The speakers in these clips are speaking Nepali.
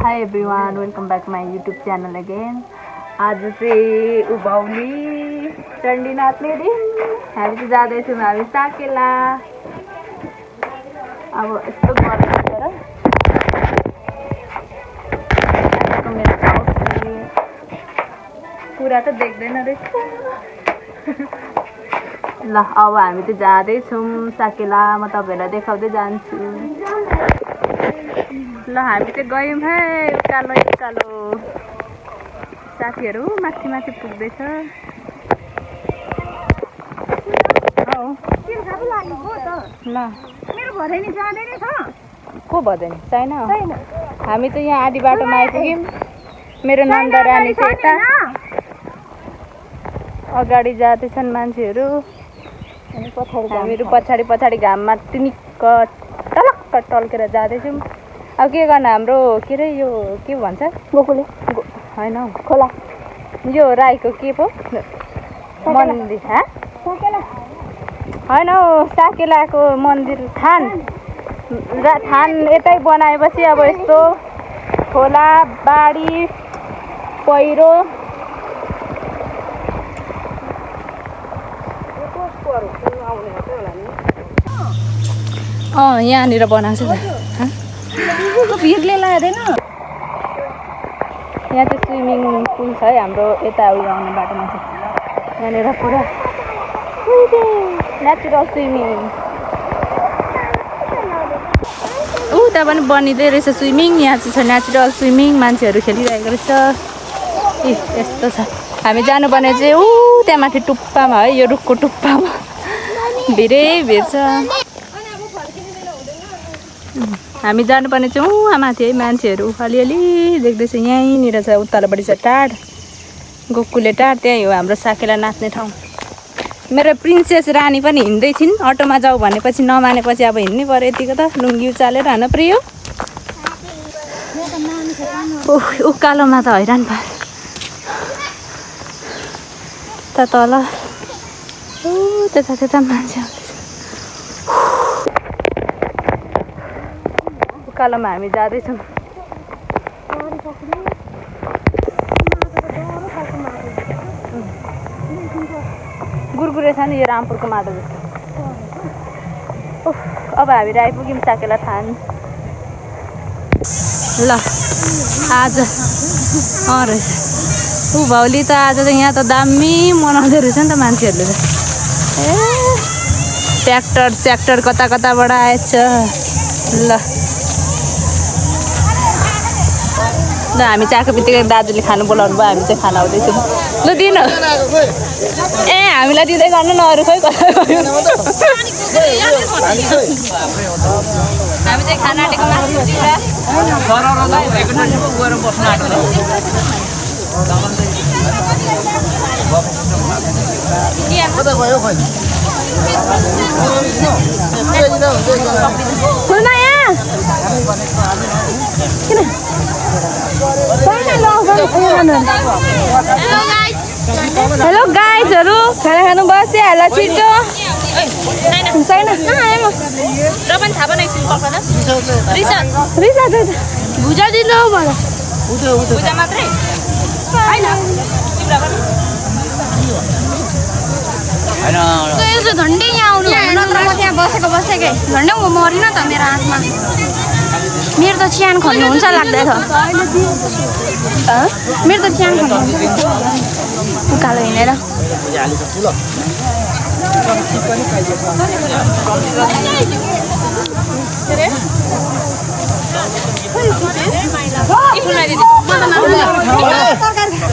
Hi everyone, welcome back to my YouTube channel again. आज चाहिँ उभौली चण्डी नाच्ने दिन। हामी चाहिँ जाँदैछौँ हामी साकेला। अब यस्तो गर्दैछ र मेरो आउटफिट पुरा त देख्दैन रहेछ। ल अब हामी चाहिँ जाँदैछौँ साकेला। म तपाईहरुलाई देखाउँदै जान्छु। ल हामी चाहिँ गयौँ है उकालो उकालो। साथीहरु माथि माथि पुग्दैछ। ल मेरो भदैनी जाँदैन छ। को भदैनी छैन। हामी चाहिँ यहाँ आधी बाटोमा आइपुग्यौँ। मेरो नन्द रानी छ यता अगाडि जाँदैछन् मान्छेहरू। हामीहरू पछाडि पछाडि घाममा टिनिक्क टलक्क टल्केर जाँदैछौँ। अब के गर्न हाम्रो के रे यो के भन्छ गोकुले हैन खोला यो राईको के पो मन्दिर साकेला हैन साकेलाको मन्दिर थान यतै बनाएपछि अब यस्तो खोला बाढी पहिरो यहाँनिर बनाएको छ। भिरले लादैन। यहाँ चाहिँ स्विमिङ पुल छ है हाम्रो यता उयो आउने बाटोमा चाहिँ। यहाँनिर पुरा नेचुरल स्विमिङ उता पनि बनिँदै रहेछ स्विमिङ। यहाँ चाहिँ छ नेचुरल स्विमिङ। मान्छेहरू खेलिरहेको रहेछ। ए यस्तो छ। हामी जानुपर्ने चाहिँ त्यहाँ माथि टुप्पामा है यो रुखको टुप्पामा भिरै भिर छ। हामी जानुपर्ने चाहिँ उहाँ माथि है। मान्छेहरू अलिअलि देख्दैछ। यहीँनिर छ उत्तालपट्टि छ टाढ गोकुले टाढ। त्यही हो हाम्रो साकेला नाच्ने ठाउँ। मेरो प्रिन्सेस रानी पनि हिँड्दै छिन्। अटोमा जाऊ भनेपछि नमानेपछि अब हिँड्नै पर्यो। यतिको त लुङ्गी उचालेर होइन प्रियो। उकालोमा त हैरान भयो। त तल त्यता मान्छे उकालोमा हामी जाँदैछौँ। गुरगुरे छ नि यो रामपुरको माटो जस्तो। अब हामीहरू आइपुग्यौँ साकेला थान। ल आज रहेछ उभौली त आज त यहाँ त दामी मनाउँदै रहेछ नि त मान्छेहरूले त। ए ट्र्याक्टर कता कताबाट आएछ। ल हामी चाहिँ आएको बित्तिकै दाजुले खानु बोलाउनु भयो। हामी चाहिँ खाना आउँदैछौँ। ल दिनु ए हामीलाई दिँदै गर्नु न अरू खोइ कता गयो। हामी चाहिँ खाना आँटेको मासु चिउरा हेलो गाइजहरू खाना खानु बसिहाल्छ छिटो। छैन भुजा दिनु मलाई भुजा मात्रै झन्डै यहाँ आउनु नत्र म त्यहाँ बसेकै झन्डै म मरिन त मेरो हातमा। मेरो त च्यान खन्नु हुन्छ लाग्दैछ। मेरो त च्यान खन्नु उकालो हिँडेर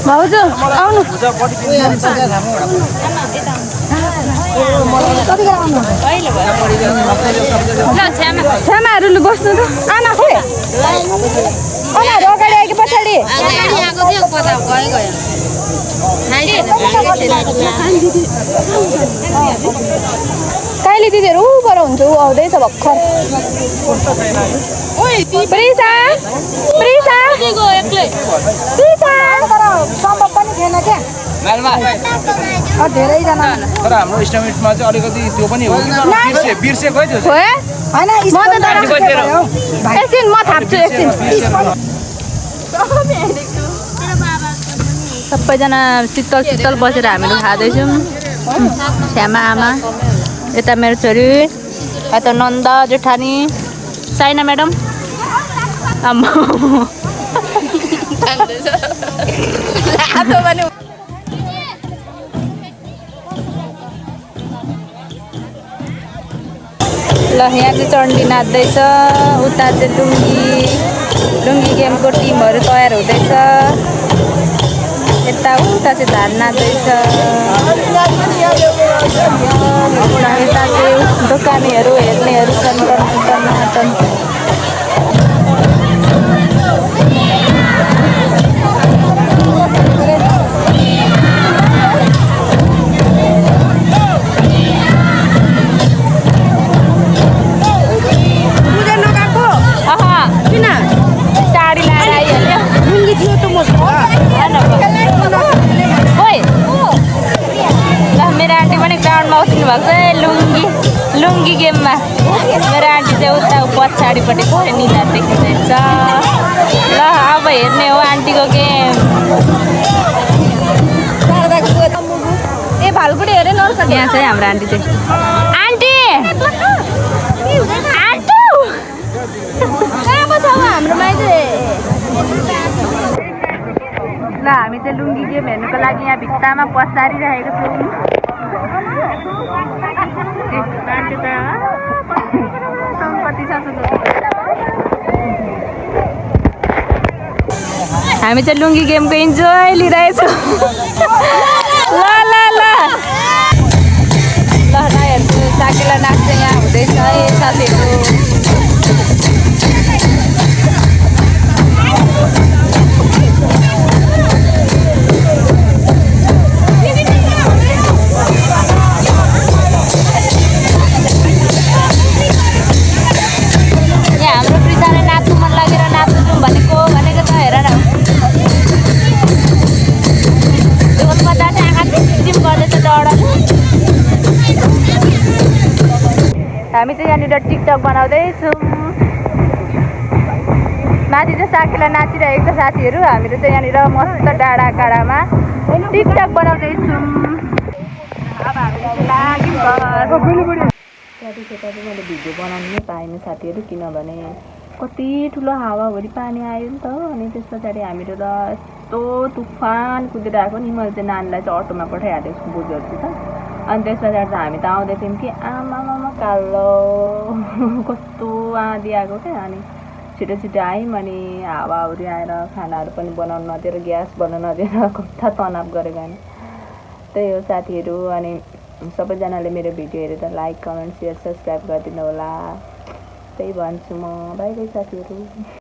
भाउजू आउनु। छ्यामाहरू बस्नु त आमा खोइ आमाहरू अगाडि आयो कि पछाडि काइली दिदीहरू ऊबाट हुन्छ। ऊ आउँदैछ भर्खर। प्रिसा सम्भव पनि थिएन क्या धेरैजना। तर हाम्रो इस्टिमेटमा चाहिँ अलिकति त्यो पनि हो कि बिर्सेको है त्यो हैन म त एकछिन म थाप्छु एकछिन। सबैजना शीतल शीतल बसेर हामीहरू खाँदैछौँ श्यामा आमा यता मेरो छोरी यता नन्दा जेठानी साइना म्याडम आम्मा ल यहाँ चाहिँ चण्डी नाच्दैछ उता चाहिँ लुङ्गी गेमको टिमहरू तयार हुँदैछ यता उता चाहिँ धान नाच्दैछ यता चाहिँ दोकानेहरू हेर्नेहरू छन् टन साडी लाएर आइहाल्यो लुङ्गी थियो त ल मेरो आन्टी पनि ग्राउन्डमा उठ्नु भएको छ लुङ्गी गेममा मेरो आन्टी चाहिँ उता पछाडिपट्टि निधार देखिँदैछ ल अब हेर्ने हो आन्टीको गेम ए भालकुटी हेरे यहाँ चाहिँ हाम्रो आन्टी चाहिँ आन्टी हाम्रो माइती ल हामी चाहिँ लुङ्गी गेम हेर्नुको लागि यहाँ भित्तामा पसारिरहेको छौँ हामी चाहिँ लुङ्गी गेमको इन्जोय लिइरहेछौँ ल ल ल ल राईहरूको साकेला नाच चाहिँ यहाँ हुँदैछ है साथीहरू हामी चाहिँ यहाँनिर टिकटक बनाउँदैछौँ माथि चाहिँ साकेला नाचिरहेको छ साथीहरू हामीहरू चाहिँ यहाँनिर मस्त डाँडा काँडामा टिकटक बनाउँदैछौँ अब हामीले लाग्यौँ त्यहाँदेखि मैले भिडियो बनाउनु नै पाएन साथीहरू किनभने कति ठुलो हावाभरि पानी आयो नि त अनि त्यस पछाडि हामीहरू र यस्तो तुफान कुदेर आएको नि मैले चाहिँ नानीलाई चाहिँ अटोमा पठाइहालेको छु बोजूहरूसित अनि त्यस पछाडि त हामी त आउँदै थियौँ कि आमामा कालो कस्तो आँधी आएको क्या अनि छिटो छिटो आयौँ अनि हावाहुरी आएर खानाहरू पनि बनाउनु नदिएर ग्यास बनाउनु नदिएर कता तनाव गरेको होइन त्यही हो साथीहरू अनि सबैजनाले मेरो भिडियो हेरेर लाइक कमेन्ट सेयर सब्सक्राइब गरिदिनु होला त्यही भन्छु म बाई बाई साथीहरू